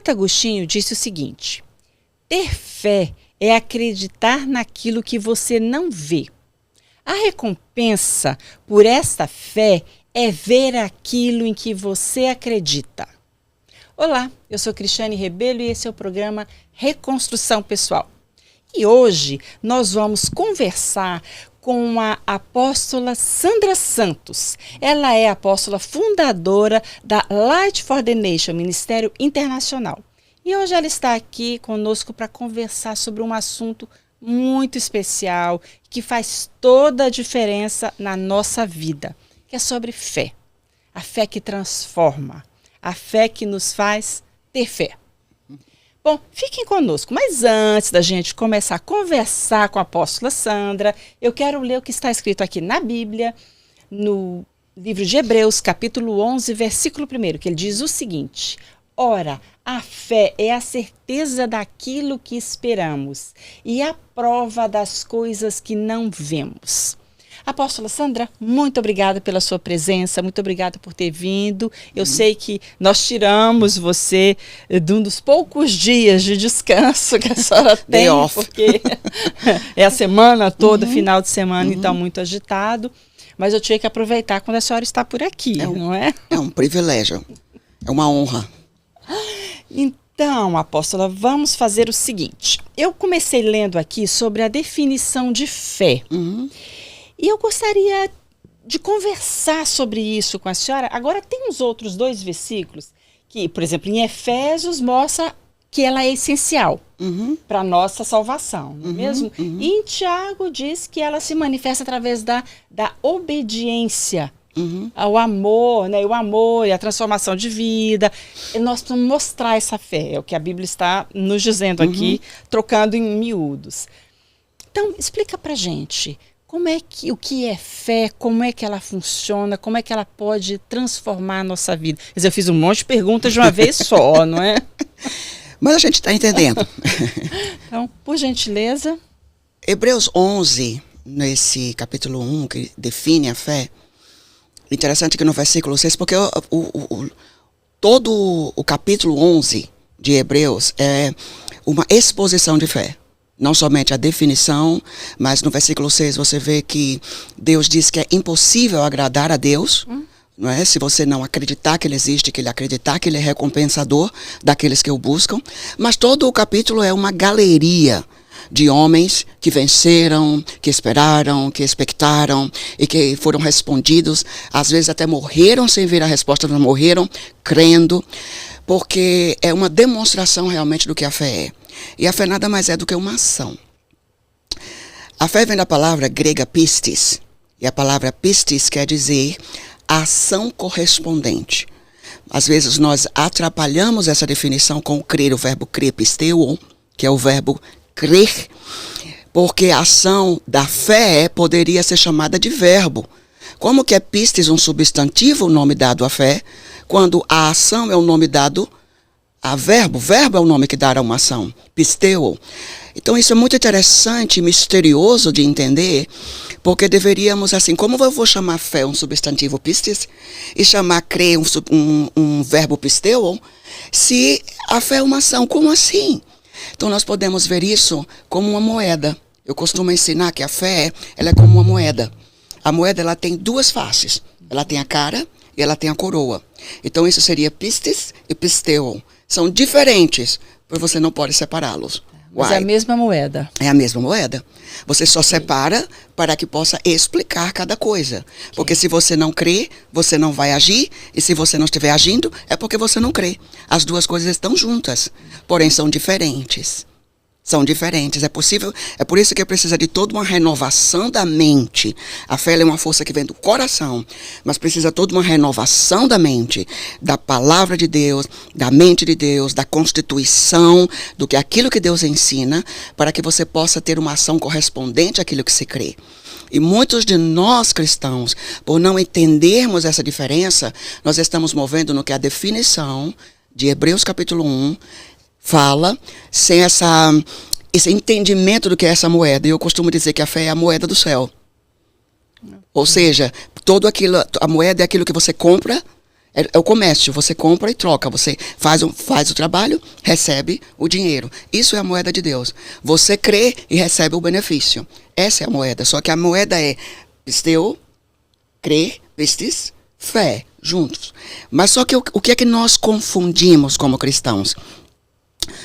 Santo Agostinho disse o seguinte: ter fé é acreditar naquilo que você não vê. A recompensa por esta fé é ver aquilo em que você acredita. Olá, eu sou Cristiane Rebelo e esse é o programa Reconstrução Pessoal. E hoje nós vamos conversar com a apóstola Sandra Santos. Ela é a apóstola fundadora da Light for the Nation, Ministério Internacional. E hoje ela está aqui conosco para conversar sobre um assunto muito especial, que faz toda a diferença na nossa vida, que é sobre fé. A fé que transforma, a fé que nos faz ter fé. Bom, fiquem conosco, mas antes da gente começar a conversar com a apóstola Sandra, eu quero ler o que está escrito aqui na Bíblia, no livro de Hebreus, capítulo 11, versículo 1, que ele diz o seguinte: ora, a fé é a certeza daquilo que esperamos e a prova das coisas que não vemos. Apóstola Sandra, muito obrigada pela sua presença, muito obrigada por ter vindo. Eu sei que nós tiramos você de um dos poucos dias de descanso que a senhora tem, porque é a semana toda, final de semana, então muito agitado. Mas eu tinha que aproveitar quando a senhora está por aqui, não é? É um privilégio, é uma honra. Então, apóstola, vamos fazer o seguinte. Eu comecei lendo aqui sobre a definição de fé. E eu gostaria de conversar sobre isso com a senhora. Agora, tem uns outros 2 versículos que, por exemplo, em Efésios mostra que ela é essencial para a nossa salvação, não é mesmo? E em Tiago diz que ela se manifesta através da obediência ao amor, né? O amor e a transformação de vida. E nós precisamos mostrar essa fé, é o que a Bíblia está nos dizendo aqui, trocando em miúdos. Então, explica pra gente. O que é fé, como é que ela funciona, como é que ela pode transformar a nossa vida? Quer dizer, eu fiz um monte de perguntas de uma vez só, não é? Mas a gente está entendendo. Então, por gentileza. Hebreus 11, nesse capítulo 1, que define a fé, interessante que no versículo 6, porque todo o capítulo 11 de Hebreus é uma exposição de fé. Não somente a definição, mas no versículo 6 você vê que Deus diz que é impossível agradar a Deus, não é? Se você não acreditar que Ele existe, que Ele acreditar que Ele é recompensador daqueles que o buscam. Mas todo o capítulo é uma galeria de homens que venceram, que esperaram, que expectaram e que foram respondidos. Às vezes até morreram sem ver a resposta, mas morreram crendo, porque é uma demonstração realmente do que a fé é. E a fé nada mais é do que uma ação. A fé vem da palavra grega pistis. E a palavra pistis quer dizer ação correspondente. Às vezes nós atrapalhamos essa definição com o crer, o verbo crer, pisteuo, que é o verbo crer, porque a ação da fé poderia ser chamada de verbo. Como que é pistis um substantivo, o nome dado à fé, quando a ação é o nome dado a verbo? Verbo é o nome que dá a uma ação, pisteuo. Então isso é muito interessante e misterioso de entender, porque deveríamos, assim, como eu vou chamar fé um substantivo pistis e chamar crer um verbo pisteuo, se a fé é uma ação, como assim? Então nós podemos ver isso como uma moeda. Eu costumo ensinar que a fé, ela é como uma moeda. A moeda, ela tem 2 faces. Ela tem a cara e ela tem a coroa. Então isso seria pistis e pisteuo. São diferentes, porque você não pode separá-los. Mas é a mesma moeda. É a mesma moeda. Você só separa para que possa explicar cada coisa. Porque se você não crê, você não vai agir. E se você não estiver agindo, é porque você não crê. As 2 coisas estão juntas, porém são diferentes. São diferentes, é possível, é por isso que precisa de toda uma renovação da mente. A fé é uma força que vem do coração, mas precisa toda uma renovação da mente, da palavra de Deus, da mente de Deus, da constituição, do que aquilo que Deus ensina, para que você possa ter uma ação correspondente àquilo que se crê. E muitos de nós cristãos, por não entendermos essa diferença, nós estamos movendo no que a definição de Hebreus capítulo 1 fala, sem esse entendimento do que é essa moeda. E eu costumo dizer que a fé é a moeda do céu. Ou seja, tudo aquilo, a moeda é aquilo que você compra É o comércio, você compra e troca, você faz o trabalho, recebe o dinheiro. Isso é a moeda de Deus. Você crê e recebe o benefício. Essa é a moeda, só que a moeda é pisteu, crer, pistis, fé, juntos. Mas só que o que é que nós confundimos como cristãos?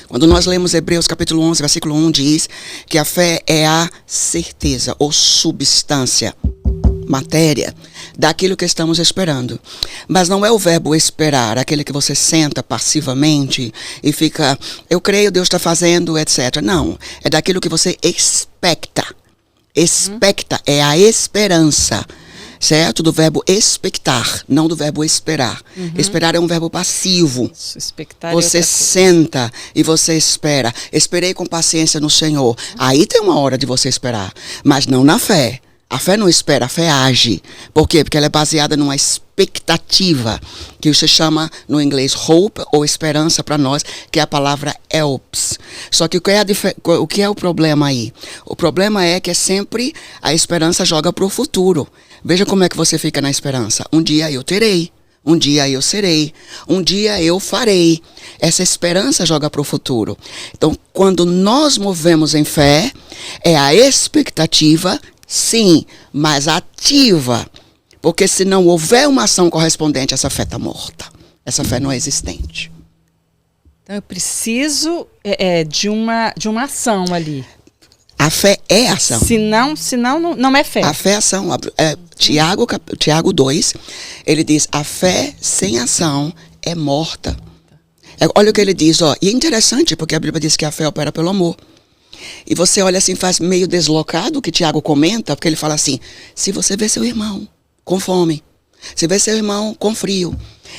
Quando nós lemos Hebreus capítulo 11, versículo 1, diz que a fé é a certeza ou substância, matéria, daquilo que estamos esperando. Mas não é o verbo esperar, aquele que você senta passivamente e fica, eu creio, Deus está fazendo, etc. Não, é daquilo que você expecta. Expecta é a esperança, certo? Do verbo expectar, não do verbo esperar. Esperar é um verbo passivo. Expectar você senta e você espera. Esperei com paciência no Senhor. Aí tem uma hora de você esperar, mas não na fé. A fé não espera, a fé age. Por quê? Porque ela é baseada numa expectativa, que se chama no inglês hope ou esperança para nós, que é a palavra helps. Só que o que é o problema aí? O problema é que é sempre a esperança joga para o futuro. Veja como é que você fica na esperança. Um dia eu terei. Um dia eu serei. Um dia eu farei. Essa esperança joga para o futuro. Então, quando nós movemos em fé, é a expectativa, sim, mas ativa. Porque se não houver uma ação correspondente, essa fé está morta. Essa fé não é existente. Então eu preciso de uma ação ali. A fé é ação. Senão não é fé. A fé é ação. Tiago 2, ele diz, a fé sem ação é morta. Olha o que ele diz, ó. E é interessante, porque a Bíblia diz que a fé opera pelo amor. E você olha assim, faz meio deslocado o que Tiago comenta, porque ele fala assim, se você vê seu irmão com fome, se vê seu irmão com frio,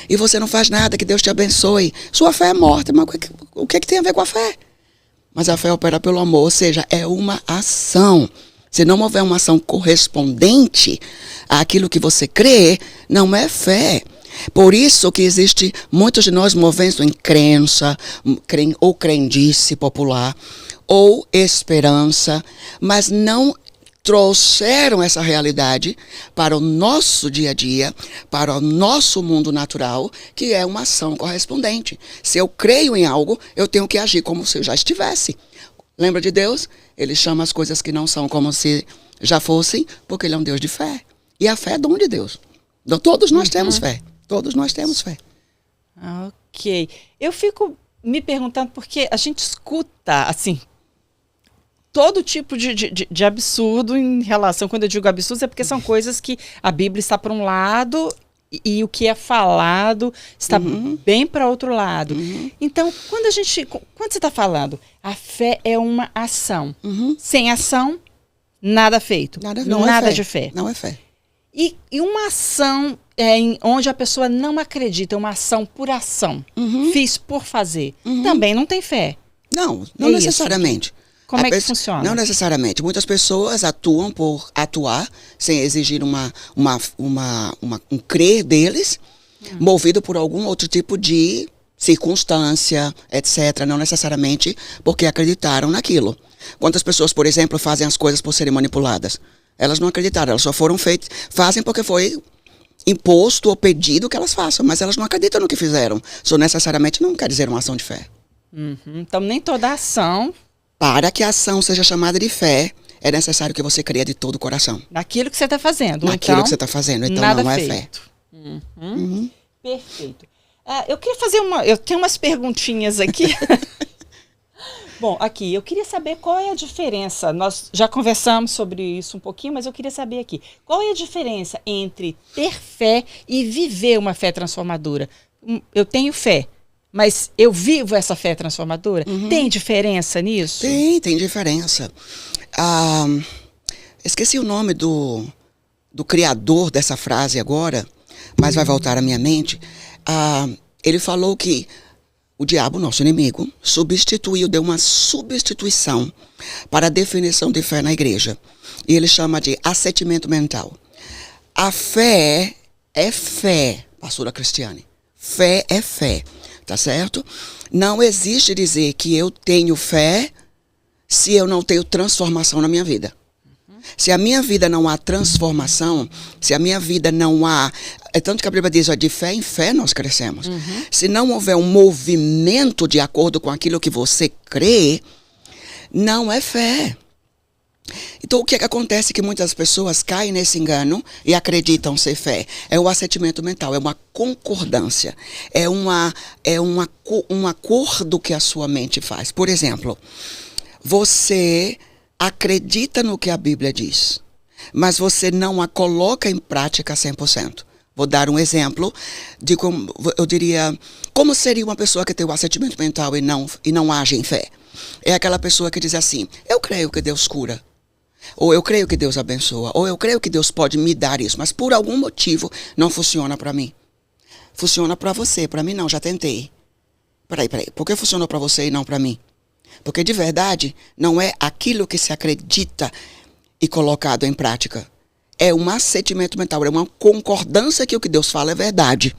e você não faz nada, que Deus te abençoe, sua fé é morta. Mas o que tem a ver com a fé? Mas a fé opera pelo amor, ou seja, é uma ação. Se não houver uma ação correspondente àquilo que você crê, não é fé. Por isso que existe muitos de nós movendo em crença, ou crendice popular, ou esperança, mas não trouxeram essa realidade para o nosso dia a dia, para o nosso mundo natural, que é uma ação correspondente. Se eu creio em algo, eu tenho que agir como se eu já estivesse. Lembra de Deus? Ele chama as coisas que não são como se já fossem, porque Ele é um Deus de fé. E a fé é dom de Deus. Então, todos nós temos fé. Todos nós temos fé. Ok. Eu fico me perguntando, porque a gente escuta, assim, todo tipo de absurdo em relação, quando eu digo absurdo, é porque são coisas que a Bíblia está para um lado e o que é falado está bem para outro lado. Então, quando você está falando, a fé é uma ação. Sem ação, nada feito. Nada de fé. Não é fé. E uma ação onde a pessoa não acredita, uma ação por ação, fiz por fazer, também não tem fé. Não necessariamente. Como é que funciona? Não necessariamente. Muitas pessoas atuam por atuar, sem exigir um crer deles, movido por algum outro tipo de circunstância, etc. Não necessariamente porque acreditaram naquilo. Quantas pessoas, por exemplo, fazem as coisas por serem manipuladas? Elas não acreditaram, elas só foram feitas, fazem porque foi imposto ou pedido que elas façam, mas elas não acreditam no que fizeram. Isso necessariamente não quer dizer uma ação de fé. Então, nem toda ação... Para que a ação seja chamada de fé, é necessário que você creia de todo o coração. Naquilo que você está fazendo. Naquilo que você está fazendo, então nada não é feito. fé. Perfeito. Eu queria fazer eu tenho umas perguntinhas aqui. Bom, aqui, eu queria saber qual é a diferença. Nós já conversamos sobre isso um pouquinho, mas eu queria saber aqui. Qual é a diferença entre ter fé e viver uma fé transformadora? Eu tenho fé, mas eu vivo essa fé transformadora? Tem diferença nisso? Tem diferença. Esqueci o nome do criador dessa frase agora, mas vai voltar à minha mente. Ele falou que o diabo, nosso inimigo, deu uma substituição para a definição de fé na igreja. E ele chama de assentimento mental. A fé é fé, pastora Cristiane. Fé é fé, tá certo? Não existe dizer que eu tenho fé se eu não tenho transformação na minha vida. Se a minha vida não há transformação, se a minha vida não há... É tanto que a Bíblia diz, ó, de fé em fé nós crescemos. Se não houver um movimento de acordo com aquilo que você crê, não é fé. Então, o que é que acontece? Que muitas pessoas caem nesse engano e acreditam ser fé. É o assentimento mental, é uma concordância. É um acordo que a sua mente faz. Por exemplo, você acredita no que a Bíblia diz, mas você não a coloca em prática 100%. Vou dar um exemplo de como, eu diria, como seria uma pessoa que tem o assentimento mental e não age em fé. É aquela pessoa que diz assim, eu creio que Deus cura, ou eu creio que Deus abençoa, ou eu creio que Deus pode me dar isso, mas por algum motivo não funciona para mim. Funciona para você, para mim não, já tentei. Peraí, por que funcionou para você e não para mim? Porque de verdade não é aquilo que se acredita e colocado em prática. É um assentimento mental, é uma concordância que o que Deus fala é verdade.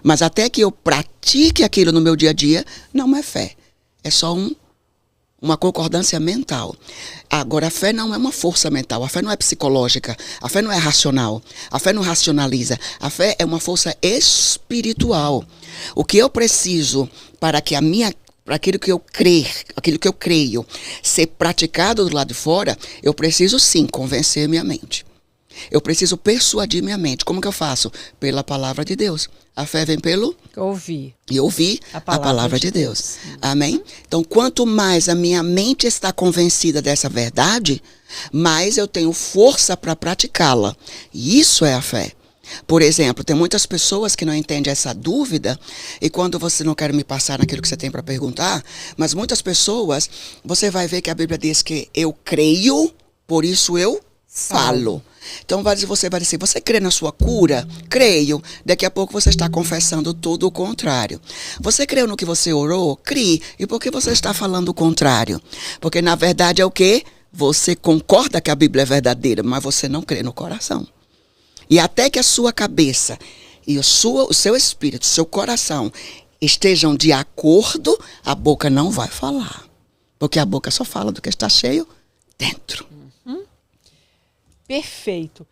Mas até que eu pratique aquilo no meu dia a dia, não é fé. É só uma concordância mental. Agora, a fé não é uma força mental, a fé não é psicológica, a fé não é racional, a fé não racionaliza. A fé é uma força espiritual. O que eu preciso para que para aquilo que eu creio ser praticado do lado de fora, eu preciso sim convencer minha mente. Eu preciso persuadir minha mente. Como que eu faço? Pela palavra de Deus. A fé vem pelo ouvir. E ouvir a palavra de Deus. Amém? Então, quanto mais a minha mente está convencida dessa verdade, mais eu tenho força para praticá-la. E isso é a fé. Por exemplo, tem muitas pessoas que não entendem essa dúvida, e quando você não quer me passar naquilo que você tem para perguntar, mas muitas pessoas, você vai ver que a Bíblia diz que eu creio, por isso eu falo. Então você vai dizer, você crê na sua cura? Creio. Daqui a pouco você está confessando tudo o contrário. Você creu no que você orou? Crie. E por que você está falando o contrário? Porque na verdade é o quê? Você concorda que a Bíblia é verdadeira, mas você não crê no coração. E até que a sua cabeça e o seu espírito, o seu coração estejam de acordo, a boca não vai falar. Porque a boca só fala do que está cheio dentro. Perfeito.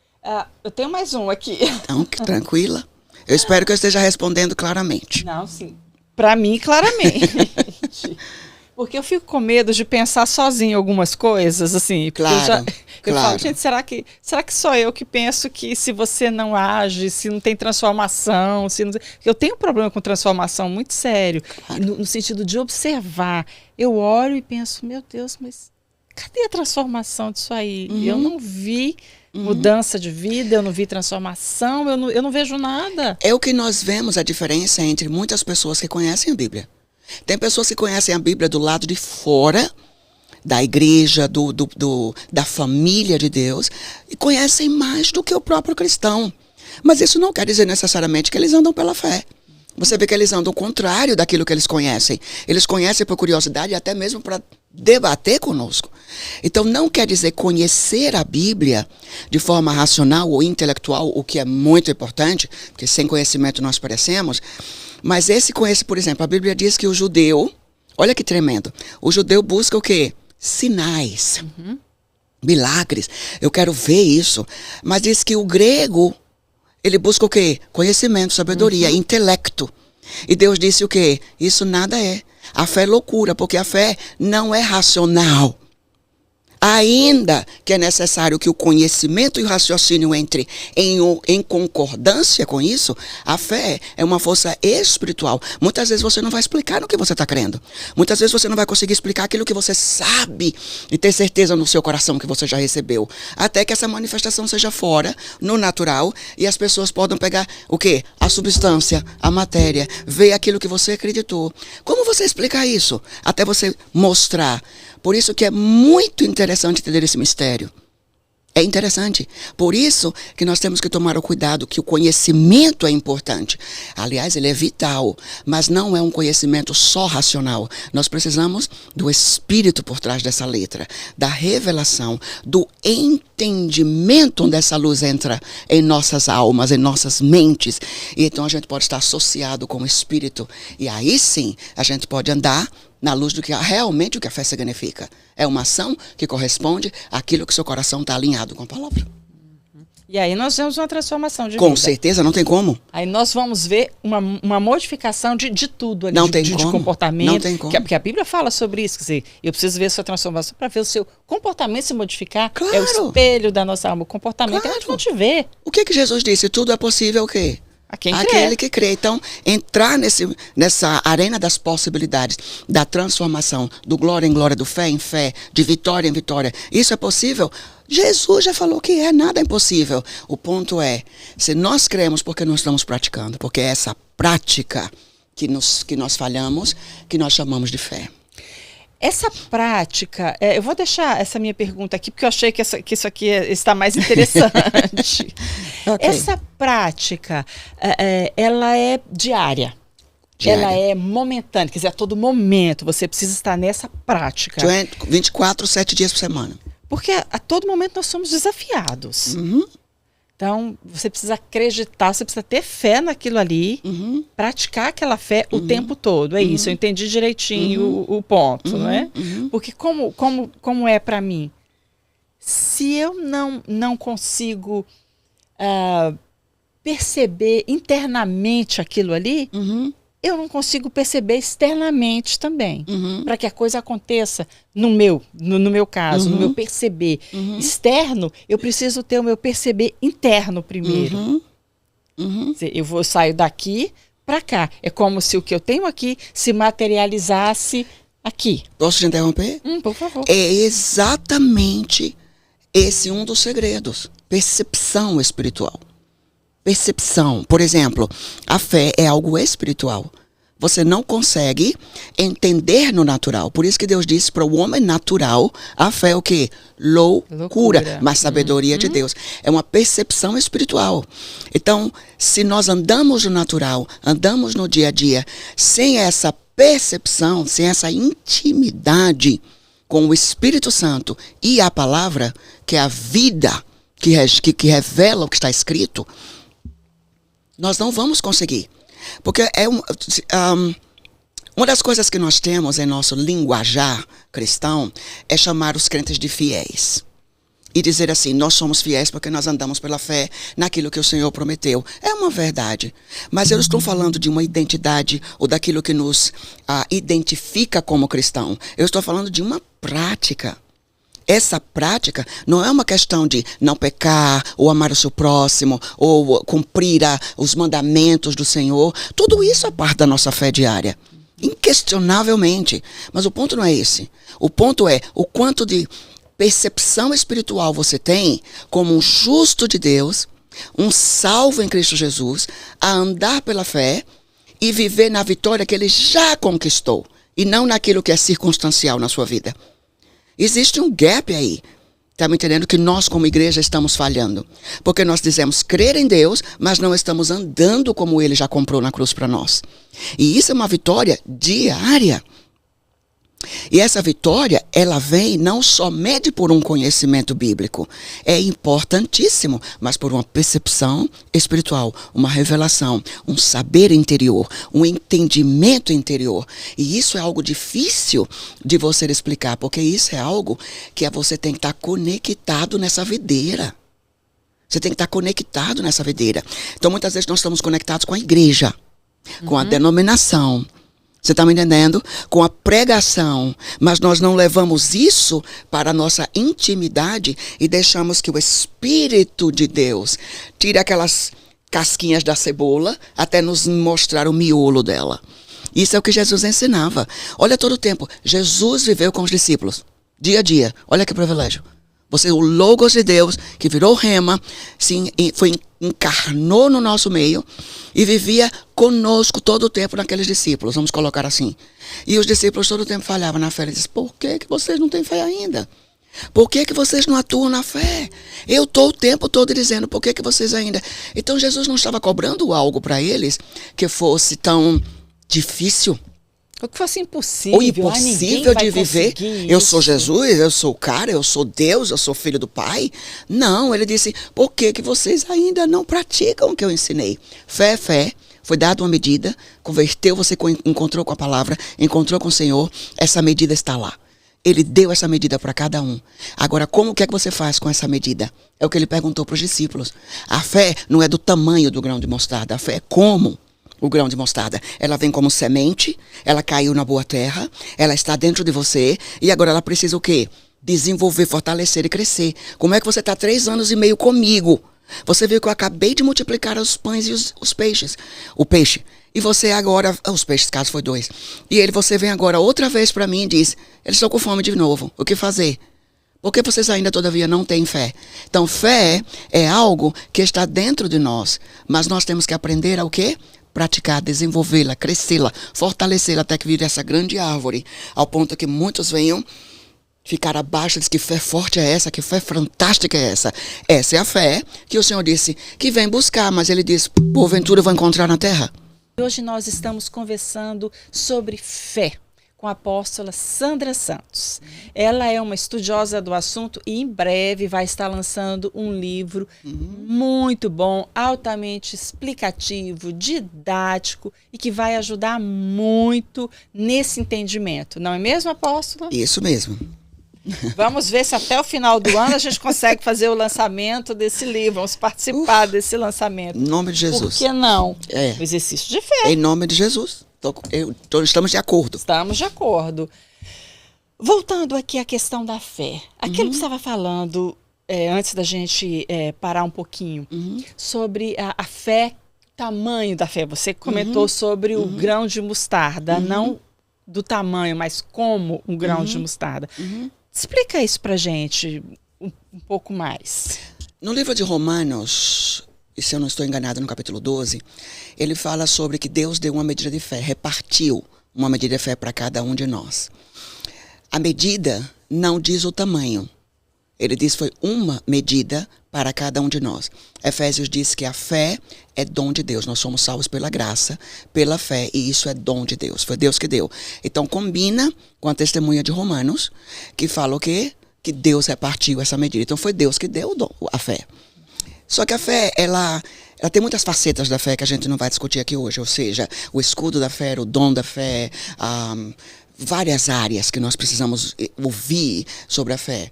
Eu tenho mais um aqui. Então, tranquila. Eu espero que eu esteja respondendo claramente. Não, sim. Para mim, claramente. Porque eu fico com medo de pensar sozinho em algumas coisas, assim. Claro, eu falo, gente, será que sou eu que penso que se você não age, se não tem transformação, eu tenho um problema com transformação muito sério, no sentido de observar. Eu olho e penso, meu Deus, mas cadê a transformação disso aí? Eu não vi mudança de vida, eu não vi transformação, eu não vejo nada. É o que nós vemos a diferença entre muitas pessoas que conhecem a Bíblia. Tem pessoas que conhecem a Bíblia do lado de fora, da igreja, da família de Deus, e conhecem mais do que o próprio cristão. Mas isso não quer dizer necessariamente que eles andam pela fé. Você vê que eles andam ao contrário daquilo que eles conhecem. Eles conhecem por curiosidade e até mesmo para debater conosco. Então não quer dizer conhecer a Bíblia de forma racional ou intelectual, o que é muito importante, porque sem conhecimento nós perecemos. Mas esse conhecimento, por exemplo, a Bíblia diz que o judeu, olha que tremendo, o judeu busca o quê? Sinais, milagres. Eu quero ver isso. Mas diz que o grego, ele busca o quê? Conhecimento, sabedoria, intelecto. E Deus disse o quê? Isso nada é. A fé é loucura, porque a fé não é racional. Ainda que é necessário que o conhecimento e o raciocínio entrem em concordância com isso, a fé é uma força espiritual. Muitas vezes você não vai explicar no que você está crendo. Muitas vezes você não vai conseguir explicar aquilo que você sabe e ter certeza no seu coração que você já recebeu. Até que essa manifestação seja fora, no natural, e as pessoas podem pegar o quê? A substância, a matéria, ver aquilo que você acreditou. Como você explicar isso? Até você mostrar. Por isso que é muito interessante entender esse mistério. É interessante. Por isso que nós temos que tomar o cuidado que o conhecimento é importante. Aliás, ele é vital, mas não é um conhecimento só racional. Nós precisamos do espírito por trás dessa letra, da revelação, do entendimento onde essa luz entra em nossas almas, em nossas mentes. E então a gente pode estar associado com o espírito. E aí sim, a gente pode andar na luz do que realmente o que a fé significa. É uma ação que corresponde àquilo que seu coração está alinhado com a palavra. E aí nós vemos uma transformação de Com vida. certeza, não tem como. Aí nós vamos ver uma modificação de tudo ali, Não de, tem de como. comportamento. Não tem como. Porque a Bíblia fala sobre isso, quer dizer, eu preciso ver a sua transformação para ver o seu comportamento se modificar. Claro. É o espelho da nossa alma, o comportamento Claro. que a gente vê. O que Jesus disse? Tudo é possível o quê? A quem Aquele crê. que crê. Então, entrar nessa arena das possibilidades, da transformação, do glória em glória, do fé em fé, de vitória em vitória, isso é possível? Jesus já falou que nada é impossível. O ponto é, se nós cremos, porque nós estamos praticando, porque é essa prática que nós falhamos, que nós chamamos de fé. Essa prática, eu vou deixar essa minha pergunta aqui, porque eu achei que isso aqui está mais interessante. Ok. Essa prática, ela é diária. Ela é momentânea, quer dizer, a todo momento você precisa estar nessa prática. 24, 7 dias por semana. Porque a todo momento nós somos desafiados. Uhum. Então, você precisa acreditar, você precisa ter fé naquilo ali, praticar aquela fé o tempo todo. É isso, eu entendi direitinho o ponto, não é? Porque como é para mim? Se eu não consigo perceber internamente aquilo ali, eu não consigo perceber externamente também. Para que a coisa aconteça no meu caso, no meu perceber externo, eu preciso ter o meu perceber interno primeiro. Quer dizer, eu saio daqui para cá. É como se o que eu tenho aqui se materializasse aqui. Posso te interromper? Por favor. É exatamente esse um dos segredos. Percepção espiritual. Percepção. Por exemplo, a fé é algo espiritual. Você não consegue entender no natural. Por isso que Deus disse para o homem natural, a fé é o quê? Loucura. Mas sabedoria de Deus. É uma percepção espiritual. Então, se nós andamos no natural, andamos no dia a dia, sem essa percepção, sem essa intimidade com o Espírito Santo e a palavra, que é a vida que revela o que está escrito, nós não vamos conseguir. Porque uma das coisas que nós temos em nosso linguajar cristão é chamar os crentes de fiéis. E dizer assim, nós somos fiéis porque nós andamos pela fé naquilo que o Senhor prometeu. É uma verdade. Mas eu estou falando de uma identidade ou daquilo que nos identifica como cristão. Eu estou falando de uma prática. Essa prática não é uma questão de não pecar, ou amar o seu próximo, ou cumprir os mandamentos do Senhor. Tudo isso é parte da nossa fé diária. Inquestionavelmente. Mas o ponto não é esse. O ponto é o quanto de percepção espiritual você tem como um justo de Deus, um salvo em Cristo Jesus, a andar pela fé e viver na vitória que Ele já conquistou, e não naquilo que é circunstancial na sua vida. Existe um gap aí. Está me entendendo que nós como igreja estamos falhando. Porque nós dizemos crer em Deus, mas não estamos andando como Ele já comprou na cruz para nós. E isso é uma vitória diária. E essa vitória, ela vem não somente por um conhecimento bíblico. É importantíssimo, mas por uma percepção espiritual, uma revelação, um saber interior, um entendimento interior. E isso é algo difícil de você explicar, porque isso é algo que você tem que estar conectado nessa videira. Você tem que estar conectado nessa videira. Então, muitas vezes nós estamos conectados com a igreja, com a denominação. Você está me entendendo? Com a pregação. Mas nós não levamos isso para a nossa intimidade e deixamos que o Espírito de Deus tire aquelas casquinhas da cebola até nos mostrar o miolo dela. Isso é o que Jesus ensinava. Olha todo o tempo. Jesus viveu com os discípulos. Dia a dia. Olha que privilégio. Você, o Logos de Deus, que virou rema, encarnou no nosso meio e vivia conosco todo o tempo naqueles discípulos, vamos colocar assim. E os discípulos todo o tempo falhavam na fé. Eles diziam, por que vocês não têm fé ainda? Por que vocês não atuam na fé? Eu estou o tempo todo dizendo, por que vocês ainda... Então Jesus não estava cobrando algo para eles que fosse tão difícil. O que fosse impossível. Ou impossível de viver. Eu sou Jesus, eu sou o cara, eu sou Deus, eu sou filho do Pai. Não, ele disse, por que vocês ainda não praticam o que eu ensinei? Fé é fé, Foi dada uma medida, converteu, você encontrou com a palavra, encontrou com o Senhor, essa medida está lá. Ele deu essa medida para cada um. Agora, como que é que você faz com essa medida? É o que ele perguntou para os discípulos. A fé não é do tamanho do grão de mostarda, a fé é como o grão de mostarda. Ela vem como semente, ela caiu na boa terra, ela está dentro de você e agora ela precisa o quê? Desenvolver, fortalecer e crescer. Como é que você está 3 anos e meio comigo? Você viu que eu acabei de multiplicar os pães e os peixes. O peixe. E você agora, os peixes, caso foi 2. E você vem agora outra vez para mim e diz, eles estão com fome de novo. O que fazer? Porque vocês ainda todavia não têm fé. Então, fé é algo que está dentro de nós. Mas nós temos que aprender a o quê? Praticar, desenvolvê-la, crescê-la, fortalecê-la até que vire essa grande árvore. Ao ponto que muitos venham ficar abaixo, diz que fé forte é essa, que fé fantástica é essa. Essa é a fé que o Senhor disse que vem buscar, mas ele diz, porventura eu vou encontrar na terra. Hoje nós estamos conversando sobre fé com a apóstola Sandra Santos. Ela é uma estudiosa do assunto e em breve vai estar lançando um livro muito bom, altamente explicativo, didático e que vai ajudar muito nesse entendimento. Não é mesmo, apóstola? Isso mesmo. Vamos ver se até o final do ano a gente consegue fazer o lançamento desse livro. Vamos participar desse lançamento. Em nome de Jesus. Por que não? É. O exercício de fé. Em nome de Jesus. Estamos de acordo. Estamos de acordo. Voltando aqui à questão da fé. Aquilo que você estava falando, antes da gente parar um pouquinho, sobre a fé, tamanho da fé. Você comentou sobre o grão de mostarda, não do tamanho, mas como um grão de mostarda. Explica isso pra gente um pouco mais. No livro de Romanos, e se eu não estou enganado, no capítulo 12, ele fala sobre que Deus deu uma medida de fé, repartiu uma medida de fé para cada um de nós. A medida não diz o tamanho. Ele diz que foi uma medida para cada um de nós. Efésios diz que a fé é dom de Deus. Nós somos salvos pela graça, pela fé, e isso é dom de Deus. Foi Deus que deu. Então combina com a testemunha de Romanos, que fala o quê? Que Deus repartiu essa medida. Então foi Deus que deu a fé. Só que a fé, ela tem muitas facetas da fé que a gente não vai discutir aqui hoje. Ou seja, o escudo da fé, o dom da fé, várias áreas que nós precisamos ouvir sobre a fé.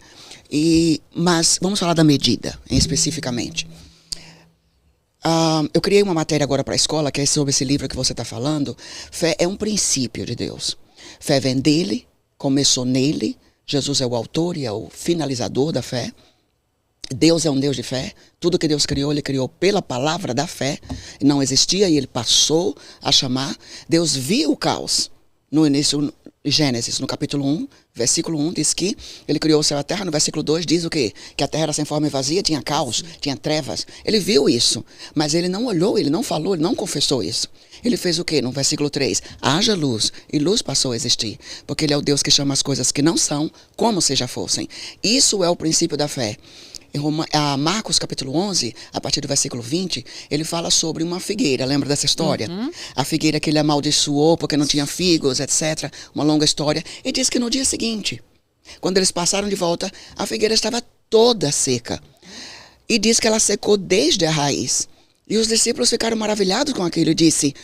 Mas vamos falar da medida, especificamente. Eu criei uma matéria agora para a escola, que é sobre esse livro que você está falando. Fé é um princípio de Deus. Fé vem dele, começou nele. Jesus é o autor e é o finalizador da fé. Deus é um Deus de fé. Tudo que Deus criou, ele criou pela palavra da fé. Não existia e ele passou a chamar. Deus viu o caos no início. Gênesis, no capítulo 1, versículo 1, diz que ele criou o céu e a terra. No versículo 2 diz o quê? Que a terra era sem forma e vazia, tinha caos, tinha trevas. Ele viu isso, mas ele não olhou, ele não falou, ele não confessou isso. Ele fez o quê? No versículo 3, haja luz, e luz passou a existir. Porque ele é o Deus que chama as coisas que não são, como se já fossem. Isso é o princípio da fé. Em Marcos capítulo 11, a partir do versículo 20, ele fala sobre uma figueira. Lembra dessa história? A figueira que ele amaldiçoou porque não tinha figos, etc. Uma longa história. E diz que no dia seguinte, quando eles passaram de volta, a figueira estava toda seca. E diz que ela secou desde a raiz. E os discípulos ficaram maravilhados com aquilo e disse: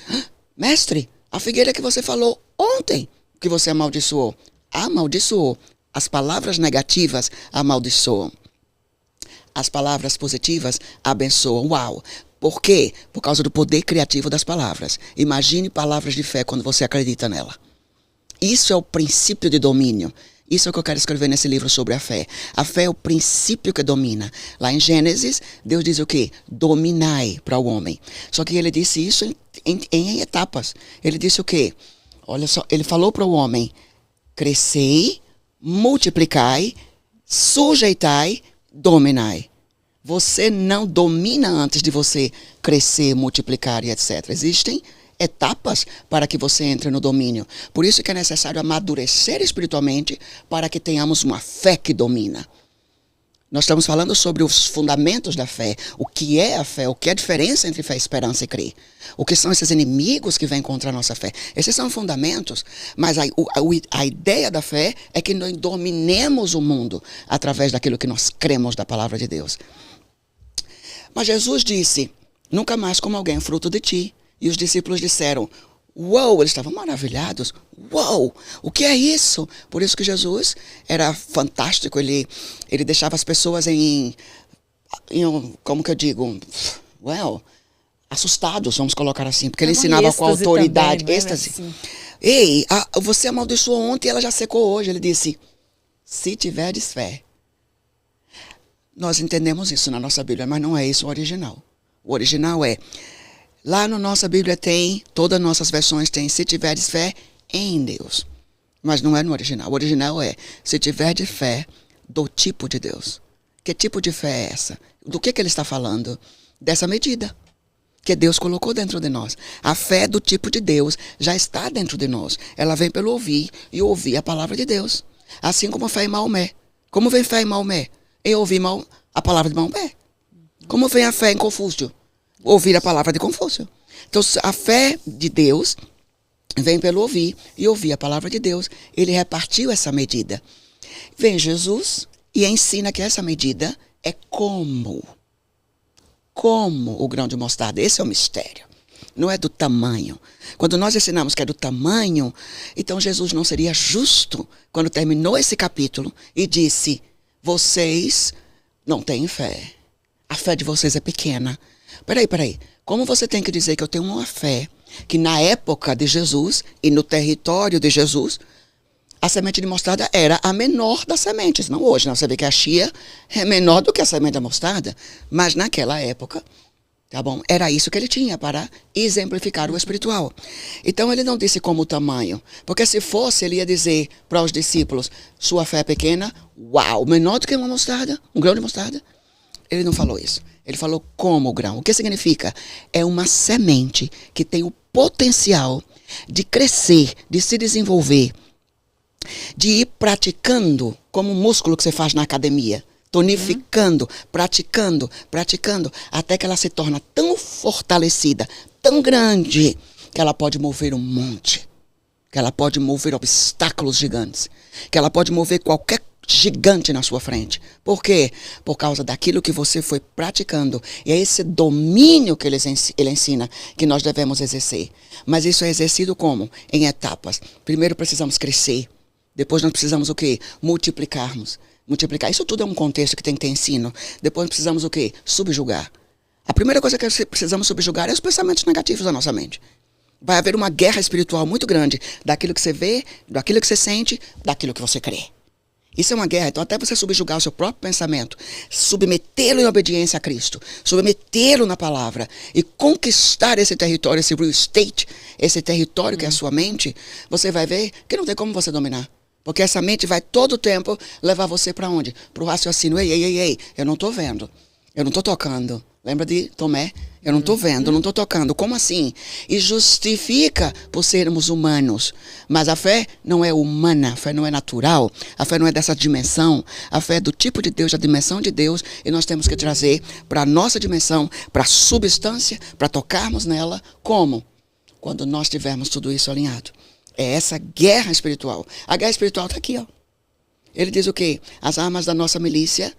mestre, a figueira que você falou ontem que você amaldiçoou. Amaldiçoou. As palavras negativas amaldiçoam. As palavras positivas abençoam. Uau! Por quê? Por causa do poder criativo das palavras. Imagine palavras de fé quando você acredita nela. Isso é o princípio de domínio. Isso é o que eu quero escrever nesse livro sobre a fé. A fé é o princípio que domina. Lá em Gênesis, Deus diz o quê? Dominai para o homem. Só que ele disse isso em etapas. Ele disse o quê? Olha só, ele falou para o homem: crescei, multiplicai, sujeitai, dominai. Você não domina antes de você crescer, multiplicar e etc. Existem etapas para que você entre no domínio. Por isso que é necessário amadurecer espiritualmente para que tenhamos uma fé que domina. Nós estamos falando sobre os fundamentos da fé. O que é a fé? O que é a diferença entre fé, esperança e crer? O que são esses inimigos que vêm contra a nossa fé? Esses são fundamentos. Mas a ideia da fé é que nós dominemos o mundo através daquilo que nós cremos da palavra de Deus. Mas Jesus disse: nunca mais como alguém fruto de ti. E os discípulos disseram, uau, eles estavam maravilhados. Uau, o que é isso? Por isso que Jesus era fantástico, ele deixava as pessoas como que eu digo, assustados, vamos colocar assim, porque ele ensinava com autoridade, também, êxtase. Assim. Ei, você amaldiçoou ontem e ela já secou hoje. Ele disse, se tiveres fé. Nós entendemos isso na nossa Bíblia, mas não é isso o original. O original é, lá na nossa Bíblia tem, todas as nossas versões tem, se tiveres fé em Deus. Mas não é no original. O original é, se tiveres fé do tipo de Deus. Que tipo de fé é essa? Do que ele está falando? Dessa medida que Deus colocou dentro de nós. A fé do tipo de Deus já está dentro de nós. Ela vem pelo ouvir e ouvir a palavra de Deus. Assim como a fé em Maomé. Como vem fé em Maomé? Em ouvir a palavra de Maomé. Como vem a fé em Confúcio? Ouvir a palavra de Confúcio. Então, a fé de Deus vem pelo ouvir e ouvir a palavra de Deus. Ele repartiu essa medida. Vem Jesus e ensina que essa medida é como o grão de mostarda. Esse é o mistério. Não é do tamanho. Quando nós ensinamos que é do tamanho, então Jesus não seria justo quando terminou esse capítulo e disse, vocês não têm fé. A fé de vocês é pequena. Peraí. Como você tem que dizer que eu tenho uma fé que na época de Jesus e no território de Jesus, a semente de mostarda era a menor das sementes. Não hoje, não. Você vê que a chia é menor do que a semente da mostarda. Mas naquela época, tá bom? Era isso que ele tinha para exemplificar o espiritual. Então ele não disse como o tamanho. Porque se fosse, ele ia dizer para os discípulos, sua fé é pequena, uau, menor do que uma mostarda, um grão de mostarda. Ele não falou isso. Ele falou como o grão. O que significa? É uma semente que tem o potencial de crescer, de se desenvolver, de ir praticando como um músculo que você faz na academia, tonificando, praticando, até que ela se torna tão fortalecida, tão grande, que ela pode mover um monte, que ela pode mover obstáculos gigantes, que ela pode mover qualquer gigante na sua frente. Por quê? Por causa daquilo que você foi praticando. E é esse domínio que ele ensina que nós devemos exercer. Mas isso é exercido como? Em etapas. Primeiro precisamos crescer. Depois nós precisamos o quê? Multiplicar. Isso tudo é um contexto que tem que ter ensino. Depois nós precisamos o quê? Subjugar. A primeira coisa que precisamos subjugar é os pensamentos negativos da nossa mente. Vai haver uma guerra espiritual muito grande daquilo que você vê, daquilo que você sente, daquilo que você crê. Isso é uma guerra. Então até você subjugar o seu próprio pensamento, submetê-lo em obediência a Cristo, submetê-lo na palavra e conquistar esse território, esse real estate, esse território que é a sua mente, você vai ver que não tem como você dominar. Porque essa mente vai todo o tempo levar você para onde? Para o raciocínio. Ei, eu não estou vendo. Eu não estou tocando. Lembra de Tomé? Eu não estou vendo, não estou tocando. Como assim? E justifica por sermos humanos. Mas a fé não é humana, a fé não é natural, a fé não é dessa dimensão. A fé é do tipo de Deus, da dimensão de Deus. E nós temos que trazer para a nossa dimensão, para a substância, para tocarmos nela. Como? Quando nós tivermos tudo isso alinhado. É essa guerra espiritual. A guerra espiritual está aqui, ó. Ele diz o quê? As armas da nossa milícia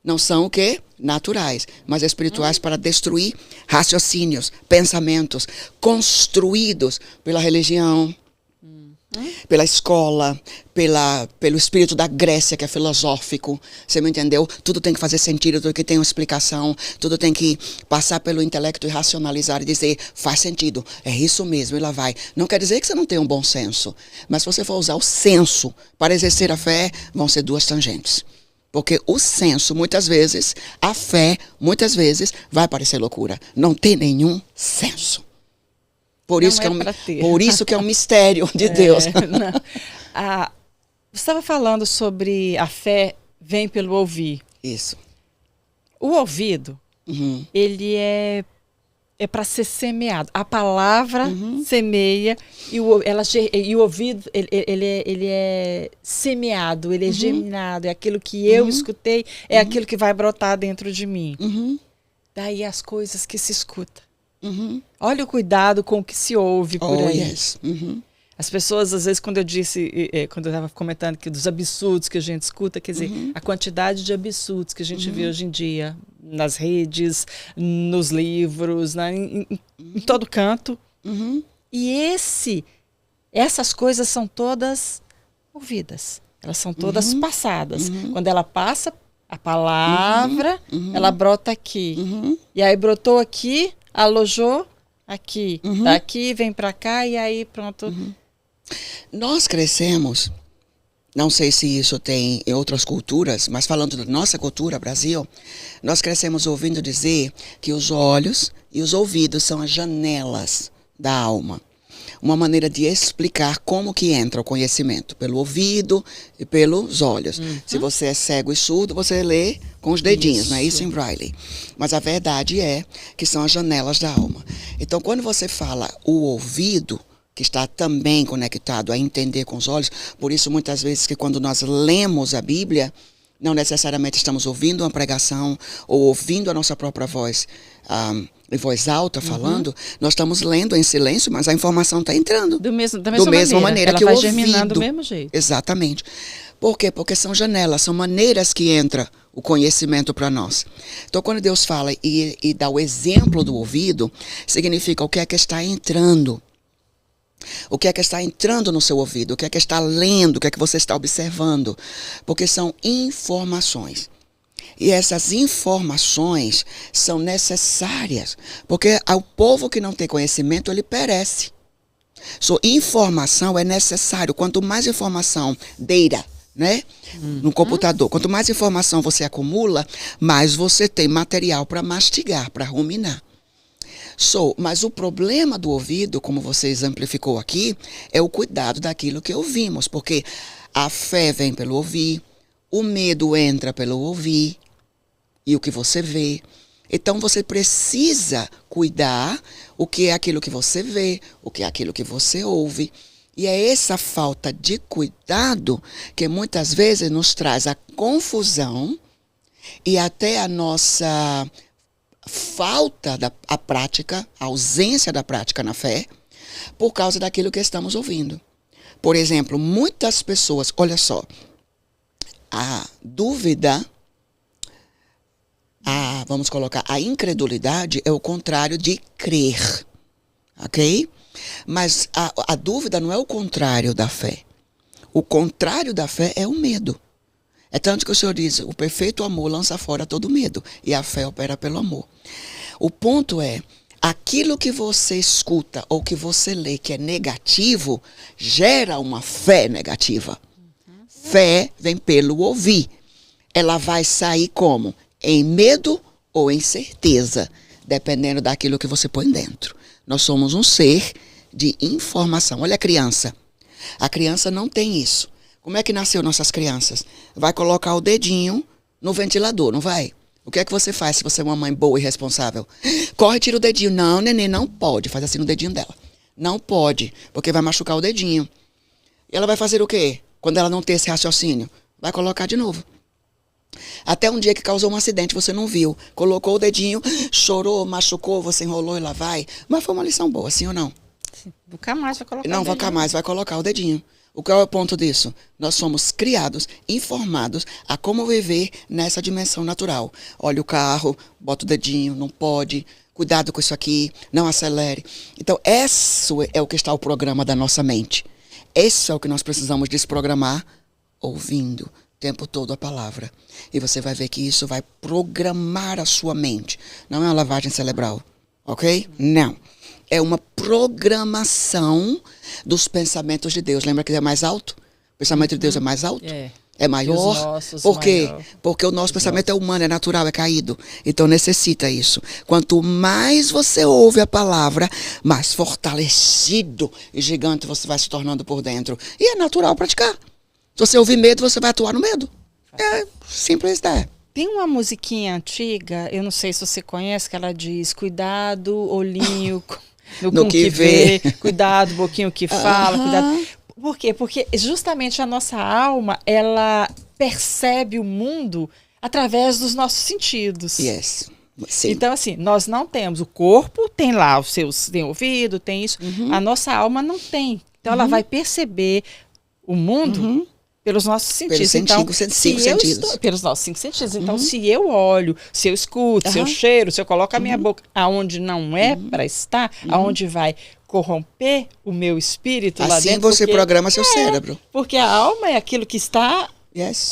não são o quê? Naturais, mas espirituais para destruir raciocínios, pensamentos construídos pela religião, pela escola, pelo espírito da Grécia, que é filosófico. Você me entendeu? Tudo tem que fazer sentido, tudo que tem uma explicação, tudo tem que passar pelo intelecto e racionalizar e dizer, faz sentido, é isso mesmo, e lá vai. Não quer dizer que você não tem um bom senso, mas se você for usar o senso para exercer a fé, vão ser duas tangentes. Porque o senso, muitas vezes, a fé, muitas vezes, vai parecer loucura. Não tem nenhum senso. Por isso que é um mistério de Deus. Você estava falando sobre a fé vem pelo ouvir. Isso. O ouvido, ele é para ser semeado. A palavra semeia e o ouvido, ele é semeado, ele é geminado. É aquilo que eu escutei, é aquilo que vai brotar dentro de mim. Daí as coisas que se escuta. Olha o cuidado com o que se ouve por aí. Yes. As pessoas, às vezes, quando eu estava comentando que dos absurdos que a gente escuta, quer dizer, a quantidade de absurdos que a gente vê hoje em dia, nas redes, nos livros, em todo canto, E essas coisas são todas ouvidas. Elas são todas passadas. Quando ela passa a palavra, ela brota aqui. E aí brotou aqui, alojou aqui. Daqui vem para cá e aí pronto. Nós crescemos, não sei se isso tem em outras culturas, mas falando da nossa cultura, Brasil, nós crescemos ouvindo dizer que os olhos e os ouvidos são as janelas da alma. Uma maneira de explicar como que entra o conhecimento, pelo ouvido e pelos olhos. Se você é cego e surdo, você lê com os dedinhos, não é isso em Braille? Mas a verdade é que são as janelas da alma. Então, quando você fala o ouvido, que está também conectado a entender com os olhos, por isso muitas vezes que quando nós lemos a Bíblia, não necessariamente estamos ouvindo uma pregação ou ouvindo a nossa própria voz, em voz alta falando, nós estamos lendo em silêncio, mas a informação está entrando. Da mesma maneira ela que vai o ouvido. Germinando do mesmo jeito. Exatamente. Por quê? Porque são janelas, são maneiras que entra o conhecimento para nós. Então, quando Deus fala e dá o exemplo do ouvido, significa o que é que está entrando. O que é que está entrando no seu ouvido? O que é que está lendo? O que é que você está observando? Porque são informações. E essas informações são necessárias. Porque ao povo que não tem conhecimento, ele perece. Informação é necessário. Quanto mais informação, data, né? No computador, quanto mais informação você acumula, mais você tem material para mastigar, para ruminar. Mas o problema do ouvido, como você exemplificou aqui, é o cuidado daquilo que ouvimos, porque a fé vem pelo ouvir, o medo entra pelo ouvir e o que você vê. Então você precisa cuidar o que é aquilo que você vê, o que é aquilo que você ouve. E é essa falta de cuidado que muitas vezes nos traz a confusão e até a nossa falta da prática, a ausência da prática na fé, por causa daquilo que estamos ouvindo. Por exemplo, muitas pessoas, olha só, a dúvida, vamos colocar, a incredulidade é o contrário de crer, ok? Mas a dúvida não é o contrário da fé. O contrário da fé é o medo. É tanto que o Senhor diz, o perfeito amor lança fora todo medo, e a fé opera pelo amor. O ponto é, aquilo que você escuta ou que você lê que é negativo, gera uma fé negativa. Fé vem pelo ouvir. Ela vai sair como? Em medo ou em certeza, dependendo daquilo que você põe dentro. Nós somos um ser de informação. Olha a criança. A criança não tem isso. Como é que nasceu nossas crianças? Vai colocar o dedinho no ventilador, não vai? O que é que você faz se você é uma mãe boa e responsável? Corre e tira o dedinho. Não, neném, não pode. Faz assim no dedinho dela. Não pode, porque vai machucar o dedinho. E ela vai fazer o quê? Quando ela não ter esse raciocínio? Vai colocar de novo. Até um dia que causou um acidente, você não viu. Colocou o dedinho, chorou, machucou, você enrolou e lá vai. Mas foi uma lição boa, sim ou não? Nunca mais vai colocar não, o dedinho. Nunca mais vai colocar o dedinho. Qual é o ponto disso? Nós somos criados, informados a como viver nessa dimensão natural. Olha o carro, bota o dedinho, não pode, cuidado com isso aqui, não acelere. Então, isso é o que está o programa da nossa mente. Esse é o que nós precisamos desprogramar ouvindo o tempo todo a palavra. E você vai ver que isso vai programar a sua mente. Não é uma lavagem cerebral, ok? Não. É uma programação dos pensamentos de Deus. Lembra que é mais alto? O pensamento de Deus é mais alto? É maior. Por quê? Porque o nosso pensamento é humano, é natural, é caído. Então necessita isso. Quanto mais você ouve a palavra, mais fortalecido e gigante você vai se tornando por dentro. E é natural praticar. Se você ouvir medo, você vai atuar no medo. É simples, né? Tem uma musiquinha antiga, eu não sei se você conhece, que ela diz, cuidado, olhinho... No que vê, cuidado, boquinho que fala, cuidado. Por quê? Porque justamente a nossa alma, ela percebe o mundo através dos nossos sentidos. Yes. Sim. Então, assim, nós não temos. O corpo tem lá os seus, tem ouvido, tem isso. A nossa alma não tem. Então, ela vai perceber o mundo pelos nossos sentidos. Pelos nossos 5 sentidos. Então, se eu olho, se eu escuto, se eu cheiro, se eu coloco a minha boca aonde não é para estar, aonde vai corromper o meu espírito lá Assim dentro. você programa seu cérebro. Porque a alma é aquilo que está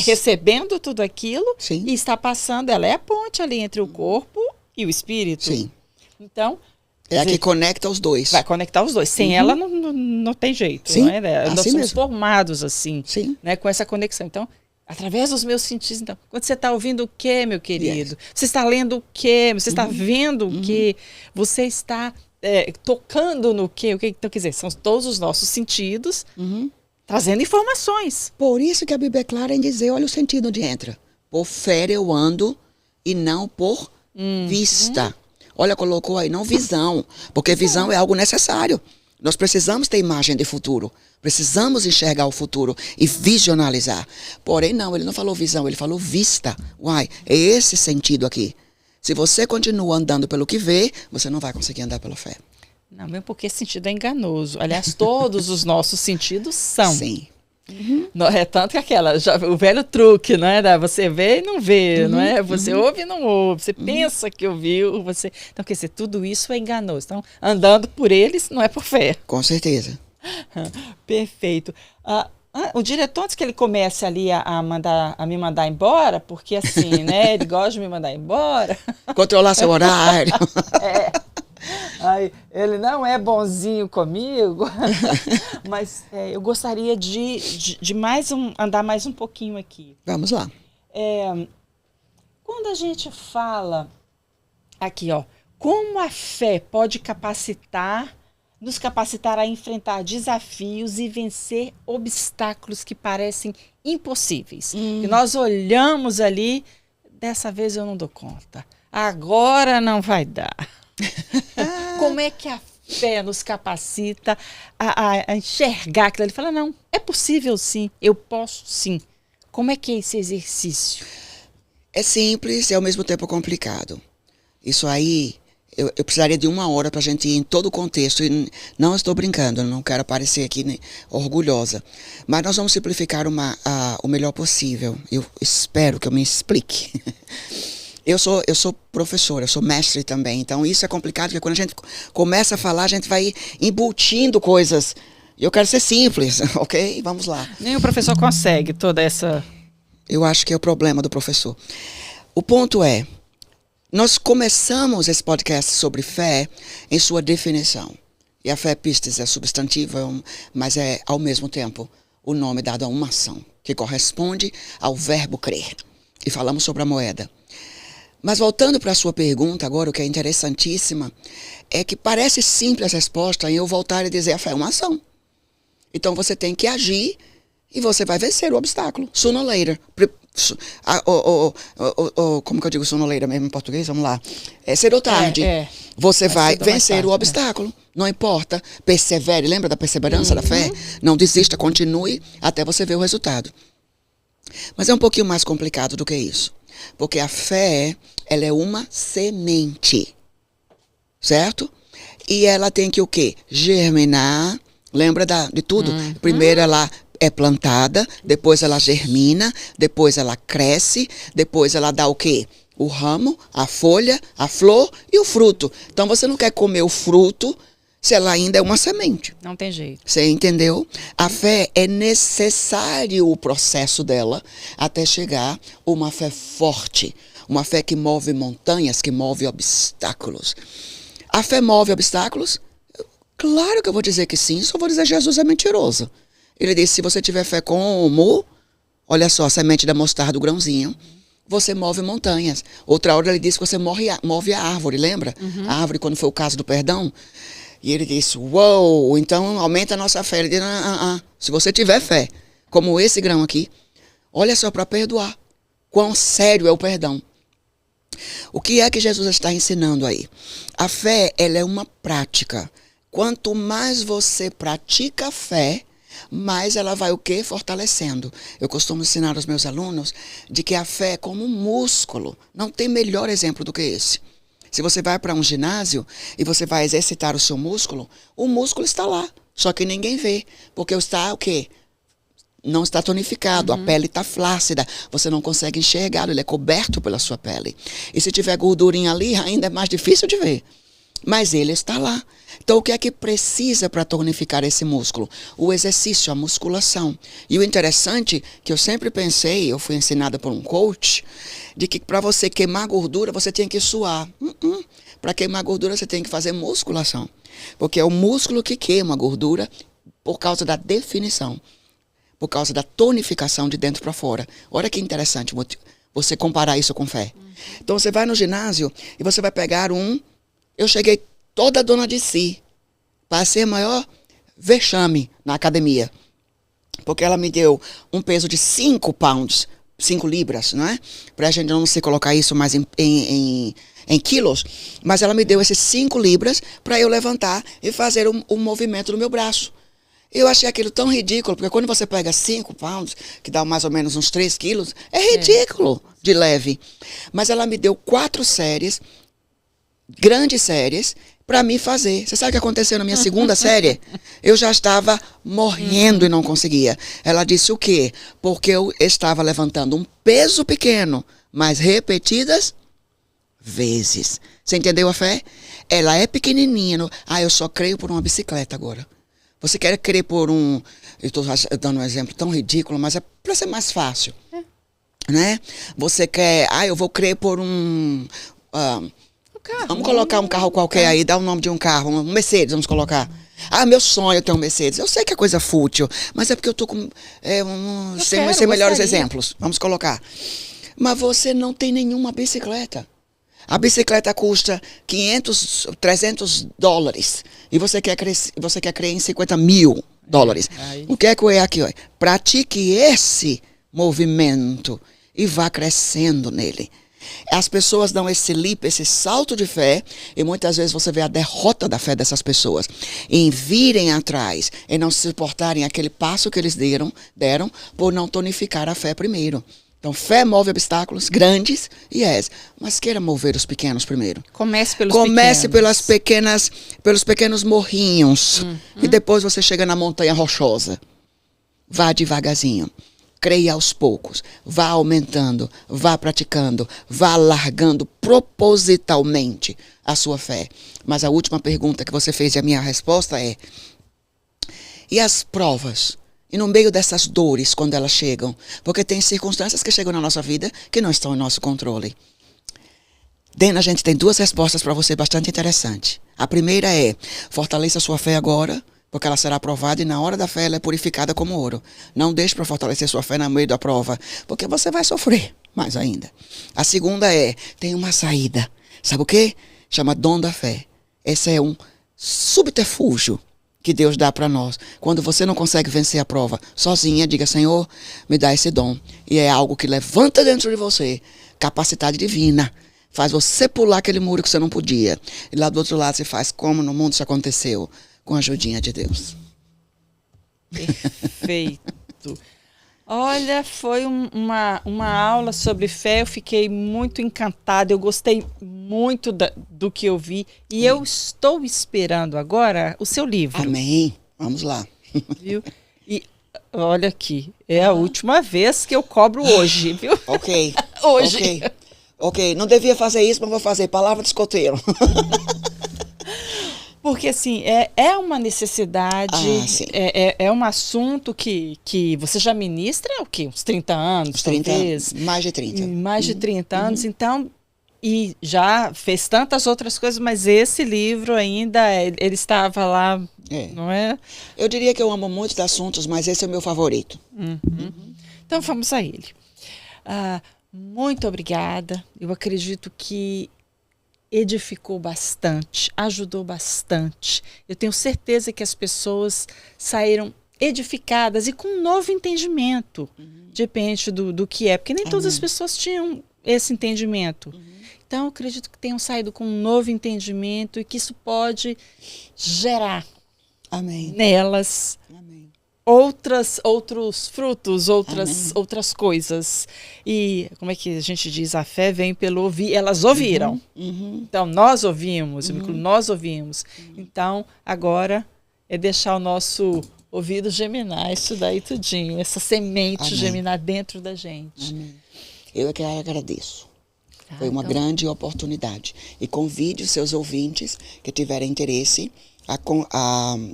recebendo tudo aquilo Sim. e está passando. Ela é a ponte ali entre o corpo e o espírito. Sim. Então... É a que conecta os dois. Vai conectar os dois. Sem ela não tem jeito. Sim, não é? Nós assim somos mesmo. formados assim, Sim. né, com essa conexão. Então, através dos meus sentidos. Então, quando você está ouvindo o quê, meu querido? Você está lendo o quê? Você está vendo o quê? Você está tocando no quê? Então, quer dizer, são todos os nossos sentidos trazendo informações. Por isso que a Bíblia é clara em dizer, olha o sentido onde entra. Por fé eu ando e não por vista. Olha, colocou aí, não visão. Porque visão é algo necessário. Nós precisamos ter imagem de futuro. Precisamos enxergar o futuro e visionalizar. Porém, não, ele não falou visão, ele falou vista. Uai, é esse sentido aqui. Se você continua andando pelo que vê, você não vai conseguir andar pela fé. Não, mesmo porque esse sentido é enganoso. Aliás, todos os nossos sentidos são. Sim. É tanto que o velho truque, não é? Você vê e não vê, não é? Você ouve e não ouve, você pensa que ouviu, você... Então, quer dizer, tudo isso é enganoso. Então, andando por eles não é por fé. Com certeza. Perfeito. O diretor, antes que ele comece ali a me mandar embora, porque assim, né? Ele gosta de me mandar embora. Controlar seu horário. Aí, ele não é bonzinho comigo, mas eu gostaria de andar mais um pouquinho aqui. Vamos lá. Quando a gente fala aqui, como a fé pode nos capacitar a enfrentar desafios e vencer obstáculos que parecem impossíveis. Que nós olhamos ali, dessa vez eu não dou conta, agora não vai dar. Como é que a fé nos capacita a enxergar aquilo? Ele fala, não, é possível sim, eu posso sim. Como é que é esse exercício? É simples e ao mesmo tempo complicado. Isso aí, eu precisaria de 1 hora para a gente ir em todo o contexto. E não estou brincando, não quero parecer aqui, né, orgulhosa. Mas nós vamos simplificar o melhor possível. Eu espero que eu me explique. Eu sou professora, eu sou mestre também, então isso é complicado, porque quando a gente começa a falar, a gente vai embutindo coisas. E eu quero ser simples, ok? Vamos lá. Nem o professor consegue toda essa... Eu acho que é o problema do professor. O ponto é, nós começamos esse podcast sobre fé em sua definição. E a fé pistis é substantiva, mas é, ao mesmo tempo, o nome dado a uma ação, que corresponde ao verbo crer. E falamos sobre a moeda. Mas voltando para a sua pergunta agora, o que é interessantíssima, é que parece simples a resposta em eu voltar e dizer a fé é uma ação. Então você tem que agir e você vai vencer o obstáculo. Sooner or later. Como que eu digo sooner or later mesmo em português? Vamos lá. É cedo ou tarde. Você vai vencer o obstáculo. Não importa. Persevere. Lembra da perseverança da fé? Não desista, continue até você ver o resultado. Mas é um pouquinho mais complicado do que isso. Porque a fé, ela é uma semente, certo? E ela tem que o quê? Germinar, lembra de tudo? Primeiro ela é plantada, depois ela germina, depois ela cresce, depois ela dá o quê? O ramo, a folha, a flor e o fruto. Então você não quer comer o fruto se ela ainda é uma semente. Não tem jeito. Você entendeu? A fé é necessário o processo dela até chegar uma fé forte. Uma fé que move montanhas, que move obstáculos. A fé move obstáculos? Claro que eu vou dizer que sim, só vou dizer que Jesus é mentiroso. Ele disse, se você tiver fé como, olha só, a semente da mostarda, do grãozinho, você move montanhas. Outra hora ele disse que você move a árvore, lembra? A árvore, quando foi o caso do perdão. E ele disse, uou, então aumenta a nossa fé. Ele disse, se você tiver fé, como esse grão aqui, olha só, para perdoar. Quão sério é o perdão. O que é que Jesus está ensinando aí? A fé, ela é uma prática. Quanto mais você pratica a fé, mais ela vai o quê? Fortalecendo. Eu costumo ensinar aos meus alunos de que a fé é como um músculo. Não tem melhor exemplo do que esse. Se você vai para um ginásio e você vai exercitar o músculo está lá, só que ninguém vê, porque está o quê? Não está tonificado, a pele está flácida, você não consegue enxergar, ele é coberto pela sua pele. E se tiver gordurinha ali, ainda é mais difícil de ver. Mas ele está lá. Então, o que é que precisa para tonificar esse músculo? O exercício, a musculação. E o interessante, que eu sempre pensei, eu fui ensinada por um coach, de que para você queimar gordura, você tem que suar. Para queimar gordura, você tem que fazer musculação. Porque é o músculo que queima a gordura por causa da definição. Por causa da tonificação de dentro para fora. Olha que interessante você comparar isso com fé. Então, você vai no ginásio e você vai pegar Eu cheguei toda dona de si. Passei a maior vexame na academia. Porque ela me deu um peso de 5 pounds, 5 libras, não é? Pra gente não se colocar isso mais em quilos. Mas ela me deu esses 5 libras para eu levantar e fazer um movimento no meu braço. Eu achei aquilo tão ridículo, porque quando você pega 5 pounds, que dá mais ou menos uns 3 quilos, é ridículo de leve. Mas ela me deu 4 séries, grandes séries, para mim fazer. Você sabe o que aconteceu na minha segunda série? Eu já estava morrendo e não conseguia. Ela disse o quê? Porque eu estava levantando um peso pequeno, mas repetidas vezes. Você entendeu a fé? Ela é pequenininha. Eu só creio por uma bicicleta agora. Você quer crer por eu estou dando um exemplo tão ridículo, mas é para ser mais fácil. Né? Você quer, eu vou crer por vamos colocar um carro qualquer aí, dá o nome de um carro, um Mercedes, vamos colocar. Meu sonho é ter um Mercedes. Eu sei que é coisa fútil, mas é porque eu tô com sem melhores exemplos. Vamos colocar. Mas você não tem nenhuma bicicleta. A bicicleta custa $500, $300. E você quer crer em $50 mil. O que é aqui? Pratique esse movimento e vá crescendo nele. As pessoas dão esse leap, esse salto de fé, e muitas vezes você vê a derrota da fé dessas pessoas em virem atrás, em não suportarem aquele passo que eles deram por não tonificar a fé primeiro. Então, fé move obstáculos grandes, mas queira mover os pequenos primeiro. Comece pelos pequenos morrinhos, e depois você chega na montanha rochosa. Vá devagarzinho. Creia aos poucos, vá aumentando, vá praticando, vá largando propositalmente a sua fé. Mas a última pergunta que você fez e a minha resposta é: e as provas? E no meio dessas dores, quando elas chegam? Porque tem circunstâncias que chegam na nossa vida que não estão em nosso controle. A gente tem 2 respostas para você bastante interessantes. A primeira é: fortaleça a sua fé agora, porque ela será aprovada, e na hora da fé ela é purificada como ouro. Não deixe para fortalecer sua fé no meio da prova, porque você vai sofrer mais ainda. A segunda é: tem uma saída. Sabe o quê? Chama dom da fé. Esse é um subterfúgio que Deus dá para nós. Quando você não consegue vencer a prova sozinha, diga: Senhor, me dá esse dom. E é algo que levanta dentro de você capacidade divina. Faz você pular aquele muro que você não podia. E lá do outro lado você faz como no mundo isso aconteceu. Com a ajudinha de Deus. Perfeito. Olha, foi uma aula sobre fé. Eu fiquei muito encantada. Eu gostei muito do que eu vi. E eu estou esperando agora o seu livro. Amém. Vamos lá. Viu? E olha aqui, é a última vez que eu cobro hoje, viu? Ok. Hoje. Ok. Não devia fazer isso, mas vou fazer. Palavra de escoteiro. Porque, assim, é uma necessidade, é um assunto que você já ministra, o quê? Uns 30 anos, talvez? Mais de 30. Mais de 30 anos, então, e já fez tantas outras coisas, mas esse livro ainda, ele estava lá, não é? Eu diria que eu amo muitos assuntos, mas esse é o meu favorito. Então, vamos a ele. Muito obrigada. Eu acredito que edificou bastante, ajudou bastante. Eu tenho certeza que as pessoas saíram edificadas e com um novo entendimento, depende do que é, porque nem todas as pessoas tinham esse entendimento. Então, eu acredito que tenham saído com um novo entendimento e que isso pode gerar nelas outros frutos, outras coisas. E como é que a gente diz? A fé vem pelo ouvir. Elas ouviram. Então, nós ouvimos. Nós ouvimos. Então, agora é deixar o nosso ouvido germinar isso daí tudinho. Essa semente germinar dentro da gente. Eu é que agradeço. Foi uma grande oportunidade. E convide os seus ouvintes que tiverem interesse a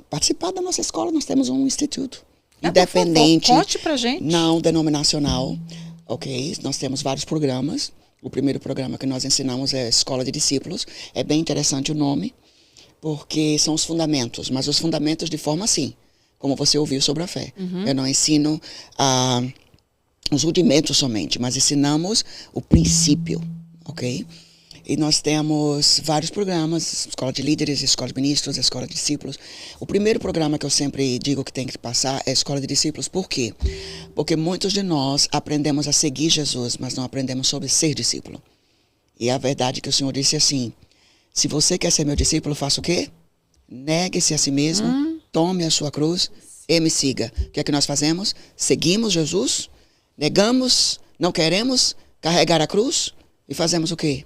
participar da nossa escola. Nós temos um instituto independente. Por favor, conte pra gente. Não denominacional. Ok? Nós temos vários programas. O primeiro programa que nós ensinamos é Escola de Discípulos. É bem interessante o nome, porque são os fundamentos. Mas os fundamentos de forma assim, como você ouviu sobre a fé. Eu não ensino os rudimentos somente, mas ensinamos o princípio. Ok? E nós temos vários programas, Escola de Líderes, Escola de Ministros, Escola de Discípulos. O primeiro programa que eu sempre digo que tem que passar é a Escola de Discípulos. Por quê? Porque muitos de nós aprendemos a seguir Jesus, mas não aprendemos sobre ser discípulo. E a verdade é que o Senhor disse assim, se você quer ser meu discípulo, faça o quê? Negue-se a si mesmo, tome a sua cruz e me siga. O que é que nós fazemos? Seguimos Jesus, negamos, não queremos carregar a cruz e fazemos o quê?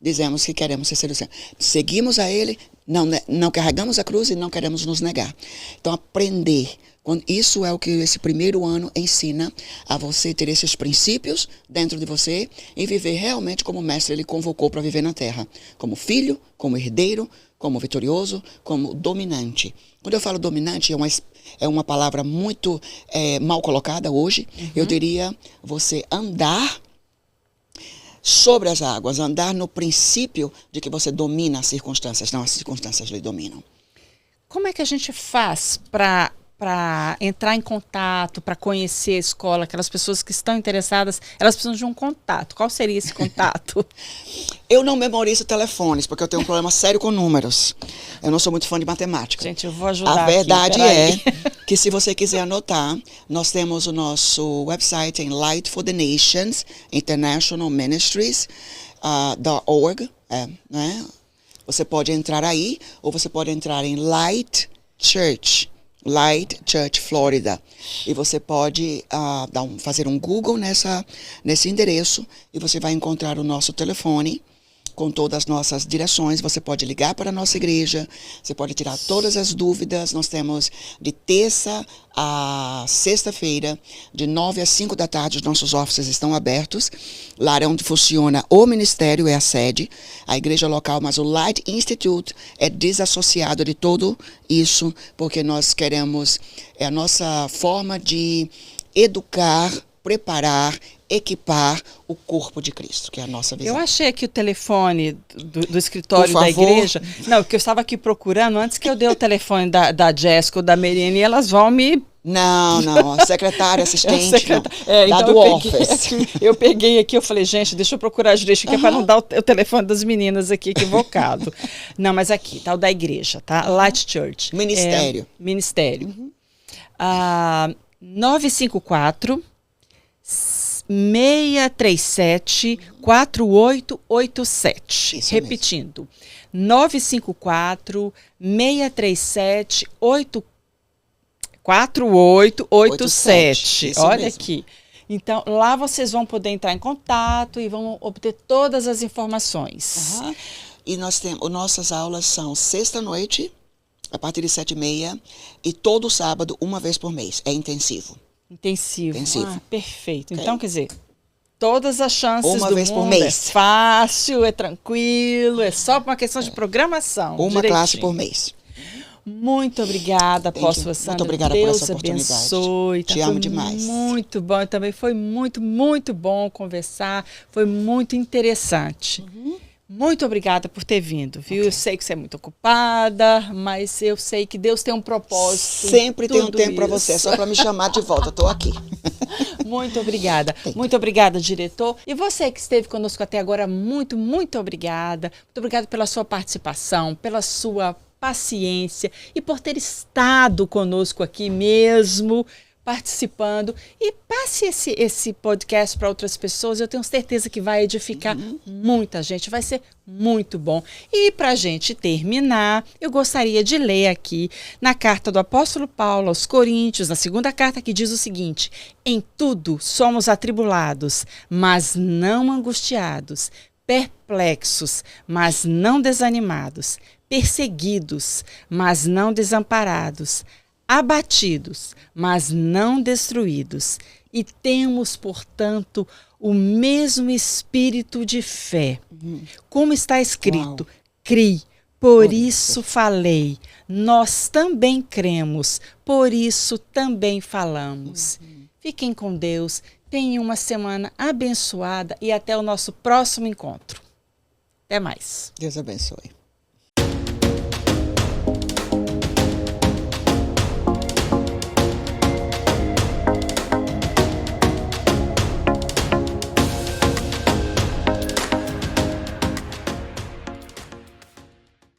Dizemos que queremos ser seduzidos. Seguimos a Ele, não carregamos a cruz e não queremos nos negar. Então, aprender. Isso é o que esse primeiro ano ensina a você ter esses princípios dentro de você e viver realmente como o Mestre Ele convocou para viver na Terra. Como filho, como herdeiro, como vitorioso, como dominante. Quando eu falo dominante, é uma palavra muito mal colocada hoje. Eu diria você andar sobre as águas, andar no princípio de que você domina as circunstâncias, não as circunstâncias lhe dominam. Como é que a gente faz para entrar em contato, para conhecer a escola? Aquelas pessoas que estão interessadas, elas precisam de um contato. Qual seria esse contato? Eu não memorizo telefones, porque eu tenho um problema sério com números. Eu não sou muito fã de matemática. Gente, eu vou ajudar A verdade aqui, que se você quiser anotar, nós temos o nosso website em Light for the Nations, International Ministries, .org, né? Você pode entrar aí, ou você pode entrar em Light Church Florida. E você pode fazer um Google nesse endereço e você vai encontrar o nosso telefone com todas as nossas direções. Você pode ligar para a nossa igreja, você pode tirar todas as dúvidas. Nós temos de terça a sexta-feira, de 9 às 5 da tarde, os nossos offices estão abertos. Lá é onde funciona o ministério, é a sede, a igreja local, mas o Light Institute é desassociado de tudo isso, porque nós queremos, é a nossa forma de educar, preparar, equipar o corpo de Cristo, que é a nossa visão. Eu achei aqui o telefone do escritório da igreja. Não, porque eu estava aqui procurando, antes que eu dê o telefone da Jéssica ou da Meriane, e elas vão me... Não, a secretária, assistente, então do office. Eu peguei aqui, eu falei, gente, deixa eu procurar direito, que é para não dar o telefone das meninas aqui equivocado. Não, mas aqui, tá o da igreja, tá? Light Church. Ministério. Ministério. 954 637-4887. Isso Repetindo, 954-637-4887. Olha mesmo. aqui. Então, lá vocês vão poder entrar em contato e vão obter todas as informações. E nós temos, nossas aulas são sexta-noite, a partir de 7h30, e todo sábado, uma vez por mês. É intensivo. Intensivo. Perfeito. Okay. Então, quer dizer, todas as chances uma do vez mundo, por mês. É fácil, é tranquilo, é só uma questão de programação. Uma classe por mês. Muito obrigada, apóstola Sandra. Muito obrigada Deus por essa oportunidade. Abençoe. Te amo demais. Muito bom. Também foi muito, muito bom conversar. Foi muito interessante. Muito obrigada por ter vindo, viu? Eu sei que você é muito ocupada, mas eu sei que Deus tem um propósito. Sempre tem um tempo para você, é só para me chamar de volta, estou aqui. Muito obrigada. Muito obrigada, diretor. E você que esteve conosco até agora, muito, muito obrigada. Muito obrigada pela sua participação, pela sua paciência e por ter estado conosco aqui mesmo, participando. E passe esse podcast para outras pessoas. Eu tenho certeza que vai edificar muita gente. Vai ser muito bom. E para a gente terminar, eu gostaria de ler aqui na carta do apóstolo Paulo aos Coríntios, na segunda carta, que diz o seguinte: em tudo somos atribulados, mas não angustiados, perplexos, mas não desanimados, perseguidos, mas não desamparados, abatidos, mas não destruídos. E temos, portanto, o mesmo espírito de fé. Como está escrito, criei, por isso falei. Nós também cremos, por isso também falamos. Fiquem com Deus, tenham uma semana abençoada e até o nosso próximo encontro. Até mais. Deus abençoe.